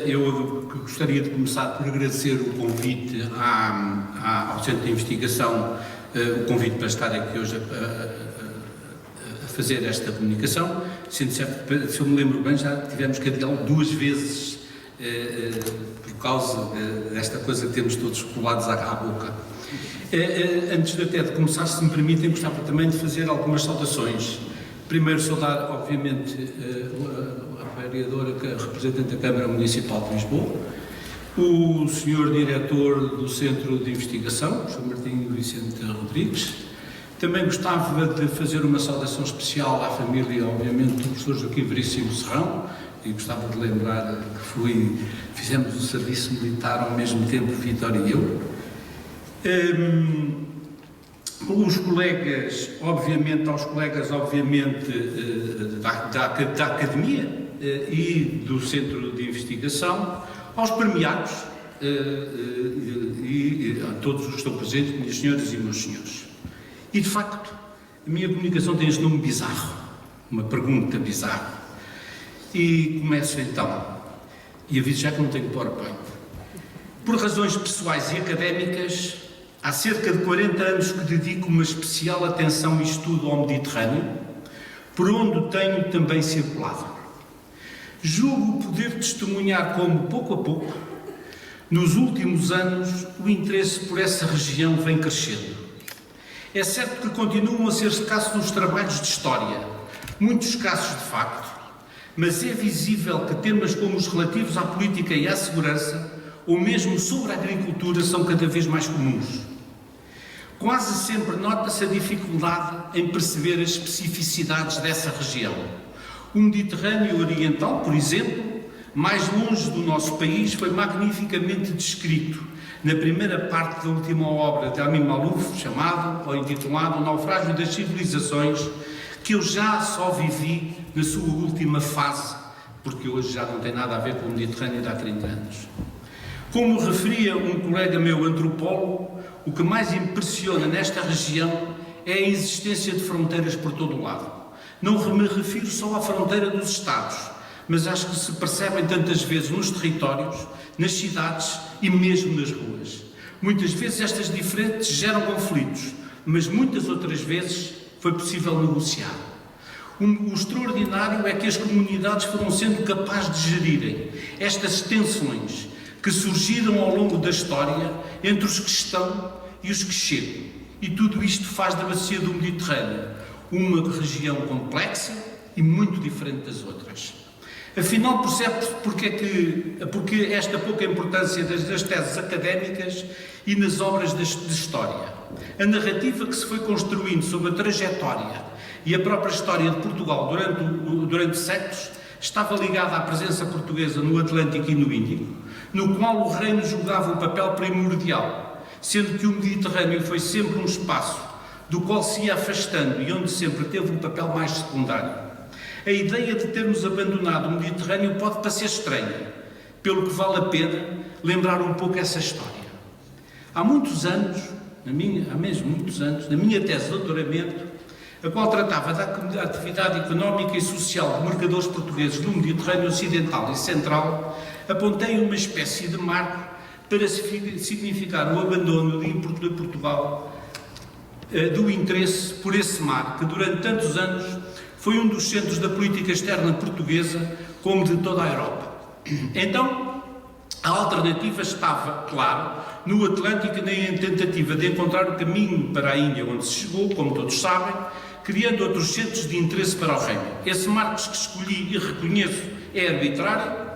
Eu gostaria de começar por agradecer o convite ao Centro de Investigação, o convite para estar aqui hoje a fazer esta comunicação, sendo certo que, se eu me lembro bem, já tivemos que adiá-lo 2 vezes por causa desta coisa que temos todos colados à boca. Antes até de começar, se me permitem, gostava também de fazer algumas saudações. Primeiro, saudar, obviamente, a vereadora, representante da Câmara Municipal de Lisboa, o senhor diretor do Centro de Investigação, o Sr. Martim Vicente Rodrigues. Também gostava de fazer uma saudação especial à família, obviamente, do professor Joaquim Veríssimo Serrão, e gostava de lembrar que fizemos o serviço militar ao mesmo tempo, Vitória e eu. Os colegas, obviamente, da Academia e do Centro de Investigação, aos premiados e a todos os que estão presentes, minhas senhoras e meus senhores. E, de facto, a minha comunicação tem este nome bizarro, uma pergunta bizarra. E começo então, e aviso já que não tenho PowerPoint. Por razões pessoais e académicas, há cerca de 40 anos que dedico uma especial atenção e estudo ao Mediterrâneo, por onde tenho também circulado. Julgo poder testemunhar como, pouco a pouco, nos últimos anos, o interesse por essa região vem crescendo. É certo que continuam a ser escassos os trabalhos de história, muito escassos de facto, mas é visível que temas como os relativos à política e à segurança, ou mesmo sobre a agricultura, são cada vez mais comuns. Quase sempre nota-se a dificuldade em perceber as especificidades dessa região. O Mediterrâneo Oriental, por exemplo, mais longe do nosso país, foi magnificamente descrito na primeira parte da última obra de Amin Maalouf, chamado ou intitulado O Naufrágio das Civilizações, que eu já só vivi na sua última fase, porque hoje já não tem nada a ver com o Mediterrâneo de há 30 anos. Como referia um colega meu antropólogo, o que mais impressiona nesta região é a existência de fronteiras por todo o lado. Não me refiro só à fronteira dos Estados, mas às que se percebem tantas vezes nos territórios, nas cidades e mesmo nas ruas. Muitas vezes estas diferentes geram conflitos, mas muitas outras vezes foi possível negociar. O extraordinário é que as comunidades foram sendo capazes de gerirem estas tensões que surgiram ao longo da história entre os que estão e os que chegam. E tudo isto faz da bacia do Mediterrâneo uma região complexa e muito diferente das outras. Afinal, percebe-se porque esta pouca importância das teses académicas e nas obras de história. A narrativa que se foi construindo sobre a trajetória e a própria história de Portugal durante séculos estava ligada à presença portuguesa no Atlântico e no Índico, no qual o reino jogava um papel primordial, sendo que o Mediterrâneo foi sempre um espaço do qual se ia afastando e onde sempre teve um papel mais secundário. A ideia de termos abandonado o Mediterrâneo pode parecer estranha, pelo que vale a pena lembrar um pouco essa história. Há muitos anos, na minha tese de doutoramento, a qual tratava da atividade económica e social de mercadores portugueses no Mediterrâneo Ocidental e Central, apontei uma espécie de marco para significar o abandono de Portugal do interesse por esse mar, que durante tantos anos foi um dos centros da política externa portuguesa, como de toda a Europa. Então, a alternativa estava, claro, no Atlântico e na tentativa de encontrar o caminho para a Índia, onde se chegou, como todos sabem, criando outros centros de interesse para o reino. Esse marco que escolhi e reconheço é arbitrário.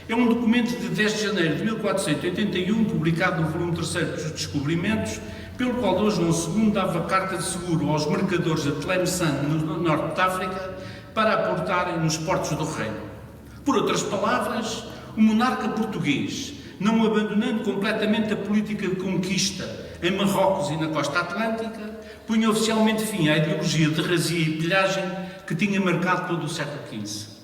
É um documento de 10 de janeiro de 1481, publicado no volume 3º dos Descobrimentos, pelo qual Dom João II dava carta de seguro aos mercadores de Tlemcen, no norte de África, para aportarem nos portos do reino. Por outras palavras, o monarca português, não abandonando completamente a política de conquista em Marrocos e na costa atlântica, punha oficialmente fim à ideologia de razia e pilhagem que tinha marcado todo o século XV.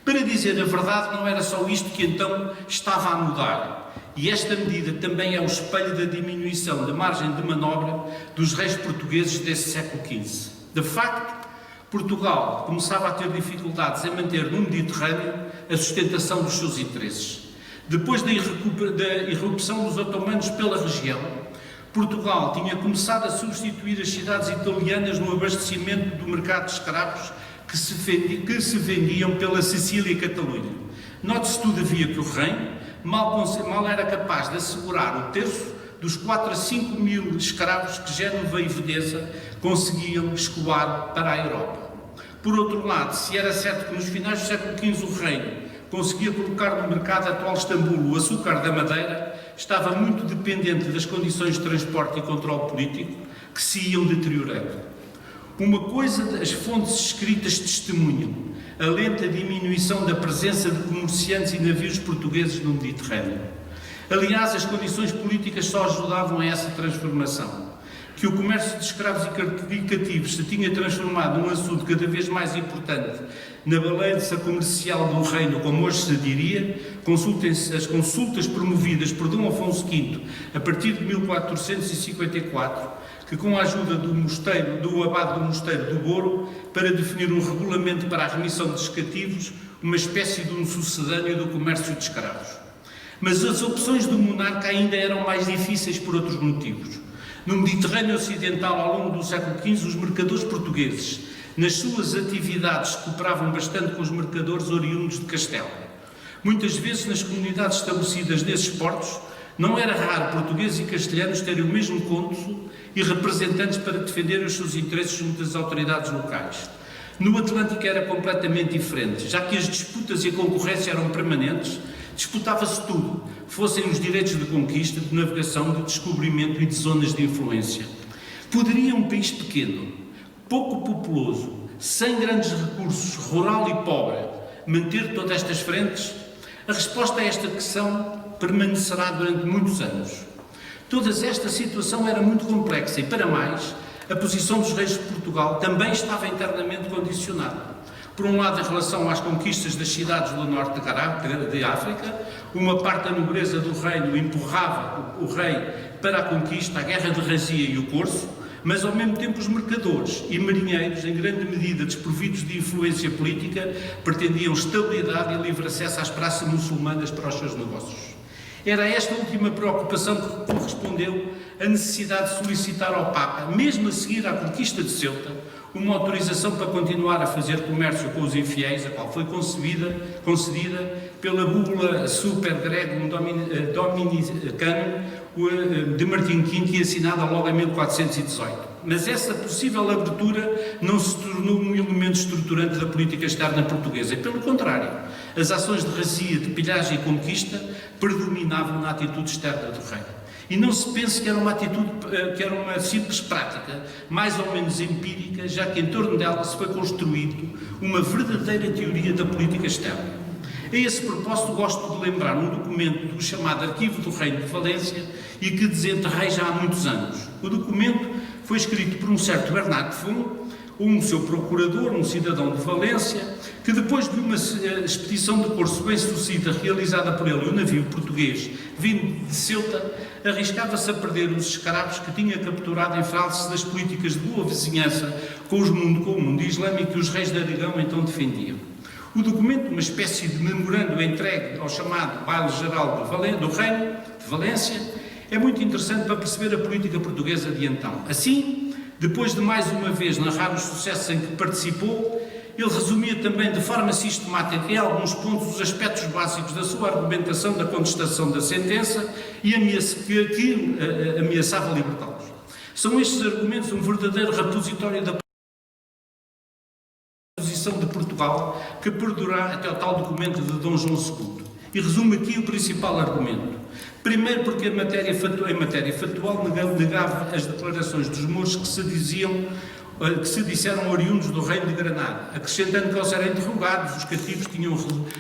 Para dizer a verdade, não era só isto que então estava a mudar. E esta medida também é o espelho da diminuição da margem de manobra dos reis portugueses desse século XV. De facto, Portugal começava a ter dificuldades em manter no Mediterrâneo a sustentação dos seus interesses. Depois da irrupção dos otomanos pela região, Portugal tinha começado a substituir as cidades italianas no abastecimento do mercado de escravos que se vendiam pela Sicília e Catalunha. Note-se, todavia, que o reino mal era capaz de assegurar o terço dos 4 a 5 mil escravos que Génova e Veneza conseguiam escoar para a Europa. Por outro lado, se era certo que nos finais do século XV o reino conseguia colocar no mercado atual Istambul o açúcar da Madeira, estava muito dependente das condições de transporte e controle político que se iam deteriorando. Uma coisa as fontes escritas testemunham, a lenta diminuição da presença de comerciantes e navios portugueses no Mediterrâneo. Aliás, as condições políticas só ajudavam a essa transformação. Que o comércio de escravos e cativos se tinha transformado num assunto cada vez mais importante na balança comercial do reino, como hoje se diria, consultem-se as consultas promovidas por Dom Afonso V a partir de 1454, que com a ajuda do abade do mosteiro do Boro, para definir um regulamento para a remissão dos cativos, uma espécie de um sucedâneo do comércio de escravos. Mas as opções do monarca ainda eram mais difíceis por outros motivos. No Mediterrâneo Ocidental, ao longo do século XV, os mercadores portugueses, nas suas atividades, cooperavam bastante com os mercadores oriundos de Castela. Muitas vezes, nas comunidades estabelecidas nesses portos, não era raro portugueses e castelhanos terem o mesmo cônsul e representantes para defender os seus interesses junto às autoridades locais. No Atlântico era completamente diferente, já que as disputas e a concorrência eram permanentes, disputava-se tudo, fossem os direitos de conquista, de navegação, de descobrimento e de zonas de influência. Poderia um país pequeno, pouco populoso, sem grandes recursos, rural e pobre, manter todas estas frentes? A resposta a esta questão permanecerá durante muitos anos. Toda esta situação era muito complexa e, para mais, a posição dos reis de Portugal também estava internamente condicionada. Por um lado, em relação às conquistas das cidades do norte de África, uma parte da nobreza do reino empurrava o rei para a conquista, a guerra de razia e o corso, mas ao mesmo tempo os mercadores e marinheiros, em grande medida desprovidos de influência política, pretendiam estabilidade e livre acesso às praças muçulmanas para os seus negócios. Era esta última preocupação que correspondeu à necessidade de solicitar ao Papa, mesmo a seguir à conquista de Ceuta, uma autorização para continuar a fazer comércio com os infiéis, a qual foi concedida pela búbula Super Gregum Dominicano de Martim V e assinada logo em 1418. Mas essa possível abertura não se tornou um elemento estruturante da política externa portuguesa. Pelo contrário, as ações de razia, de pilhagem e conquista predominavam na atitude externa do reino. E não se pense que era uma atitude, que era uma simples prática, mais ou menos empírica, já que em torno dela se foi construído uma verdadeira teoria da política externa. A esse propósito, gosto de lembrar um documento do chamado Arquivo do Reino de Valência e que desenterrei já há muitos anos. O documento foi escrito por um certo Bernardo Fum, um seu procurador, um cidadão de Valência, que depois de uma expedição de corso bem-sucedida realizada por ele e um navio português vindo de Ceuta, arriscava-se a perder os escravos que tinha capturado em falso das políticas de boa vizinhança com o mundo islâmico que os reis de Aragão então defendiam. O documento, uma espécie de memorando entregue ao chamado Baile Geral do Reino de Valência, é muito interessante para perceber a política portuguesa de então. Assim, depois de mais uma vez narrar os sucessos em que participou, ele resumia também de forma sistemática em alguns pontos os aspectos básicos da sua argumentação da contestação da sentença e que ameaçava libertá-los. São estes argumentos um verdadeiro repositório da posição de Portugal que perdurará até o tal documento de Dom João II. E resumo aqui o principal argumento. Primeiro, porque em matéria factual negava as declarações dos mouros que se disseram oriundos do Reino de Granada, acrescentando que, ao serem interrogados, os cativos tinham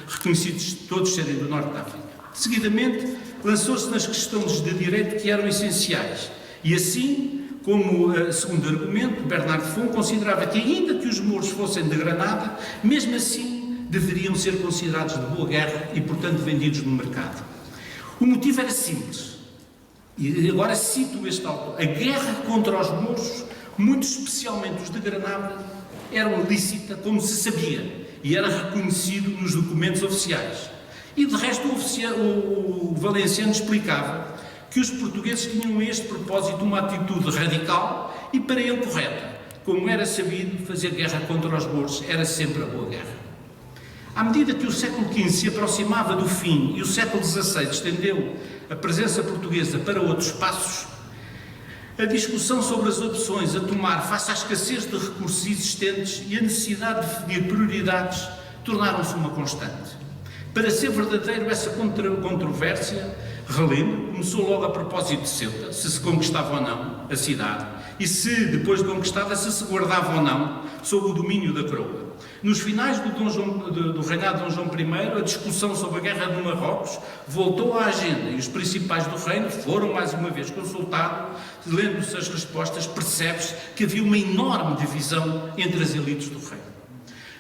reconhecidos todos serem do Norte de África. Seguidamente, lançou-se nas questões de direito que eram essenciais. E assim, como segundo argumento, Bernardo Fum considerava que, ainda que os mouros fossem de Granada, mesmo assim deveriam ser considerados de boa guerra e, portanto, vendidos no mercado. O motivo era simples, e agora cito este autor: a guerra contra os mouros, muito especialmente os de Granada, era lícita, como se sabia, e era reconhecido nos documentos oficiais. E de resto o Valenciano explicava que os portugueses tinham a este propósito uma atitude radical e para ele correta. Como era sabido, fazer guerra contra os mouros era sempre a boa guerra. À medida que o século XV se aproximava do fim e o século XVI estendeu a presença portuguesa para outros espaços, a discussão sobre as opções a tomar face à escassez de recursos existentes e a necessidade de definir prioridades tornaram-se uma constante. Para ser verdadeiro, essa controvérsia, relembro, começou logo a propósito de Ceuta, se conquistava ou não a cidade, e se, depois de conquistada, se guardava ou não sob o domínio da coroa. Nos finais do reinado de Dom João I, a discussão sobre a Guerra de Marrocos voltou à agenda e os principais do reino foram mais uma vez consultados. Lendo-se as respostas, percebe-se que havia uma enorme divisão entre as elites do reino.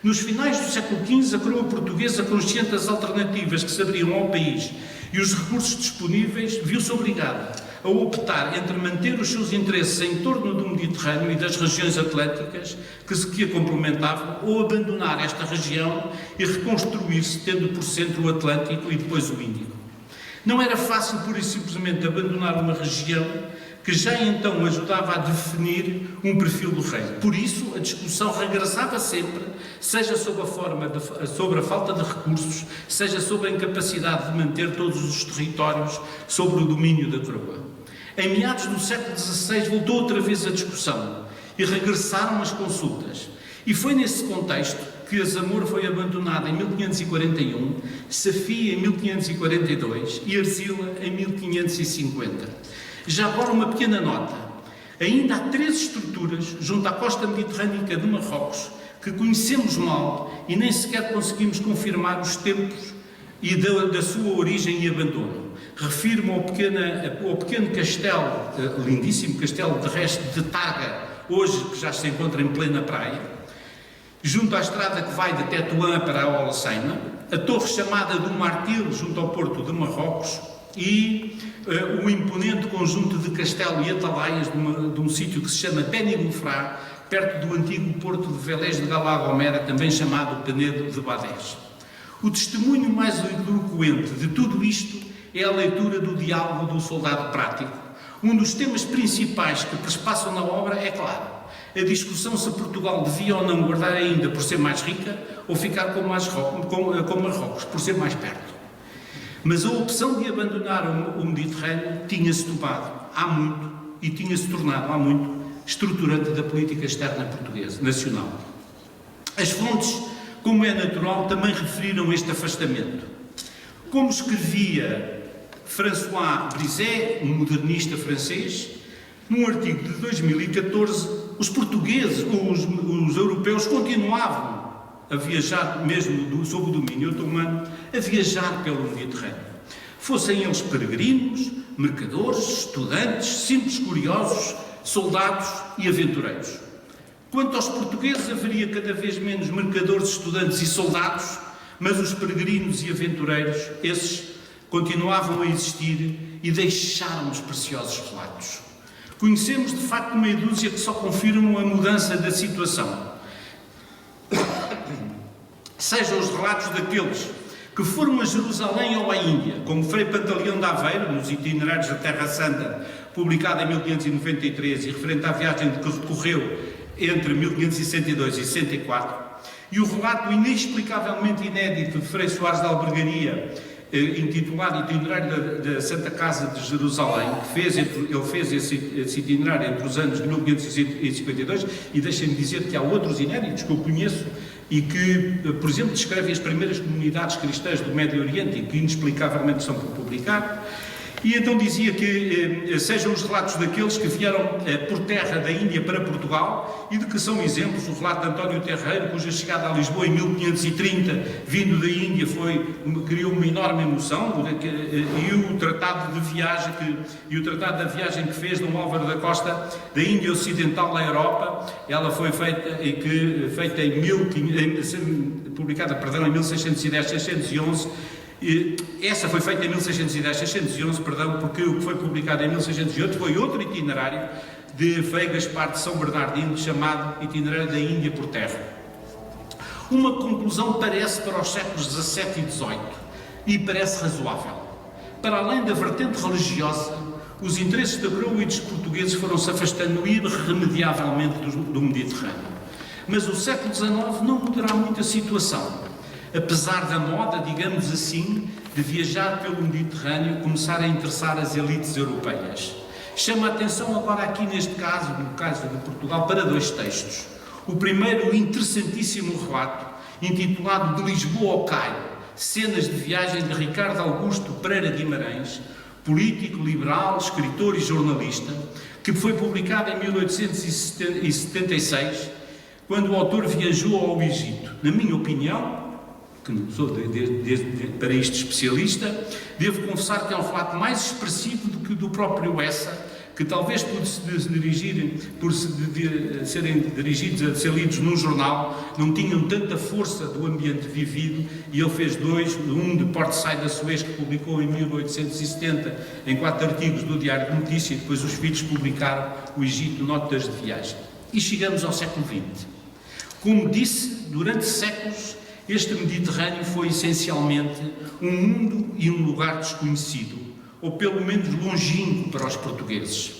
Nos finais do século XV, a coroa portuguesa, consciente das alternativas que se abriam ao país e os recursos disponíveis, viu-se obrigada a optar entre manter os seus interesses em torno do Mediterrâneo e das regiões atlânticas que a complementavam ou abandonar esta região e reconstruir-se, tendo por centro o Atlântico e depois o Índico. Não era fácil, pura e simplesmente, abandonar uma região que já então ajudava a definir um perfil do reino. Por isso, a discussão regressava sempre, seja sobre a falta de recursos, seja sobre a incapacidade de manter todos os territórios sobre o domínio da coroa. Em meados do século XVI voltou outra vez a discussão e regressaram as consultas. E foi nesse contexto que a Zamora foi abandonada em 1541, Safia em 1542 e Arcila em 1550. Já agora uma pequena nota. Ainda há 3 estruturas junto à costa mediterrânica de Marrocos que conhecemos mal e nem sequer conseguimos confirmar os tempos e da sua origem e abandono. Refiro-me ao pequeno castelo, lindíssimo castelo de resto de Targa, hoje que já se encontra em plena praia, junto à estrada que vai de Tetuã para a Holocena, a torre chamada do Martil junto ao porto de Marrocos e o imponente conjunto de castelo e atalaias de um sítio que se chama Beni Gufrá, perto do antigo porto de Velés de Galá-Gomera, também chamado Penedo de Badés. O testemunho mais eloquente de tudo isto é a leitura do diálogo do soldado prático. Um dos temas principais que perspassam na obra é, claro, a discussão se Portugal devia ou não guardar ainda por ser mais rica ou ficar com Marrocos, por ser mais perto. Mas a opção de abandonar o Mediterrâneo tinha-se tomado há muito e tinha-se tornado há muito estruturante da política externa portuguesa, nacional. As fontes, como é natural, também referiram este afastamento. Como escrevia François Brizet, um modernista francês, num artigo de 2014, os portugueses, os europeus continuavam a viajar, mesmo sob o domínio otomano, a viajar pelo Mediterrâneo. Fossem eles peregrinos, mercadores, estudantes, simples curiosos, soldados e aventureiros. Quanto aos portugueses, haveria cada vez menos mercadores, estudantes e soldados, mas os peregrinos e aventureiros, esses, continuavam a existir e deixaram-nos preciosos relatos. Conhecemos, de facto, meia dúzia que só confirmam a mudança da situação. Sejam os relatos daqueles que foram a Jerusalém ou à Índia, como Frei Pantaleão de Aveiro, nos Itinerários da Terra Santa, publicado em 1593 e referente à viagem que recorreu entre 1562 e 64, e o relato inexplicavelmente inédito de Frei Soares de Albergaria, intitulado Itinerário da Santa Casa de Jerusalém, que ele fez esse itinerário entre os anos de 1552, e deixem-me dizer que há outros inéditos que eu conheço e que, por exemplo, descrevem as primeiras comunidades cristãs do Médio Oriente e que inexplicavelmente são por publicar. E então dizia que sejam os relatos daqueles que vieram por terra da Índia para Portugal e de que são exemplos o relato de António Terreiro, cuja chegada a Lisboa em 1530, vindo da Índia, criou uma enorme emoção, e o tratado da viagem que fez Dom Álvaro da Costa da Índia Ocidental à Europa, ela foi publicada em 1610-611, essa foi feita em 1610-611, porque o que foi publicado em 1608 foi outro itinerário de Frei Gaspar de São Bernardino, chamado Itinerário da Índia por Terra. Uma conclusão parece para os séculos XVII e XVIII e parece razoável. Para além da vertente religiosa, os interesses da coroa e dos portugueses foram-se afastando irremediavelmente do Mediterrâneo. Mas o século XIX não mudará muito a situação, apesar da moda, digamos assim, de viajar pelo Mediterrâneo começar a interessar as elites europeias. Chama a atenção agora aqui neste caso, no caso de Portugal, para dois textos. O primeiro, o interessantíssimo relato, intitulado De Lisboa ao Cairo, cenas de viagem de Ricardo Augusto Pereira Guimarães, político, liberal, escritor e jornalista, que foi publicado em 1876, quando o autor viajou ao Egito. Na minha opinião, que não sou para isto especialista, devo confessar que é um relato mais expressivo do que do próprio Essa, que talvez por serem dirigidos a ser lidos num jornal, não tinham tanta força do ambiente vivido, e ele fez dois, um de Port Said da Suez, que publicou em 1870, em 4 artigos do Diário de Notícia, e depois os filhos publicaram O Egito, Notas de Viagem. E chegamos ao século XX. Como disse, durante séculos, este Mediterrâneo foi essencialmente um mundo e um lugar desconhecido, ou pelo menos longínquo para os portugueses.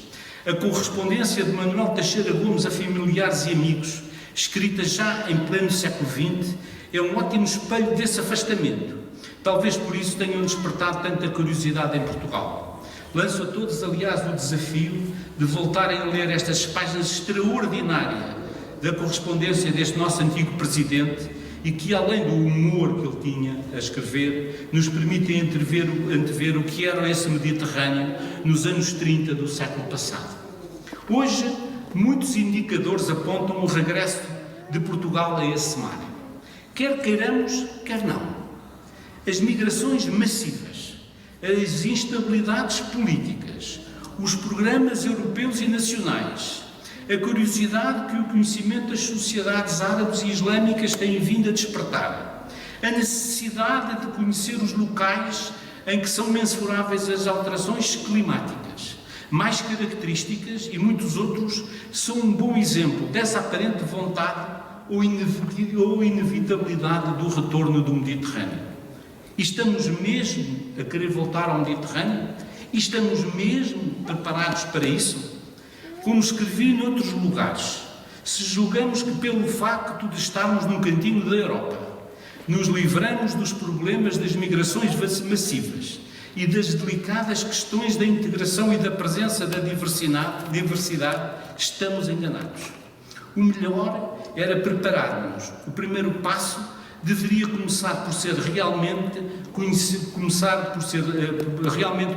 A correspondência de Manuel Teixeira Gomes a familiares e amigos, escrita já em pleno século XX, é um ótimo espelho desse afastamento. Talvez por isso tenham despertado tanta curiosidade em Portugal. Lanço a todos, aliás, o desafio de voltarem a ler estas páginas extraordinárias da correspondência deste nosso antigo presidente, e que, além do humor que ele tinha a escrever, nos permitem antever o que era esse Mediterrâneo nos anos 30 do século passado. Hoje, muitos indicadores apontam o regresso de Portugal a esse mar. Quer queiramos, quer não. As migrações massivas, as instabilidades políticas, os programas europeus e nacionais, a curiosidade que o conhecimento das sociedades árabes e islâmicas tem vindo a despertar, a necessidade de conhecer os locais em que são mensuráveis as alterações climáticas, mais características, e muitos outros, são um bom exemplo dessa aparente vontade ou inevitabilidade do retorno do Mediterrâneo. E estamos mesmo a querer voltar ao Mediterrâneo? E estamos mesmo preparados para isso? Como escrevi noutros lugares, se julgamos que pelo facto de estarmos num cantinho da Europa, nos livramos dos problemas das migrações massivas e das delicadas questões da integração e da presença da diversidade, estamos enganados. O melhor era prepararmos. O primeiro passo deveria começar por ser realmente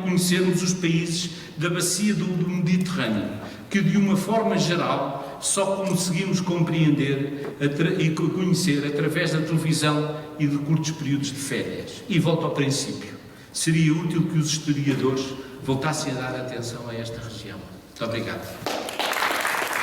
conhecermos os países da bacia do Mediterrâneo, que de uma forma geral só conseguimos compreender e conhecer através da televisão e de curtos períodos de férias. E volto ao princípio. Seria útil que os historiadores voltassem a dar atenção a esta região. Muito obrigado.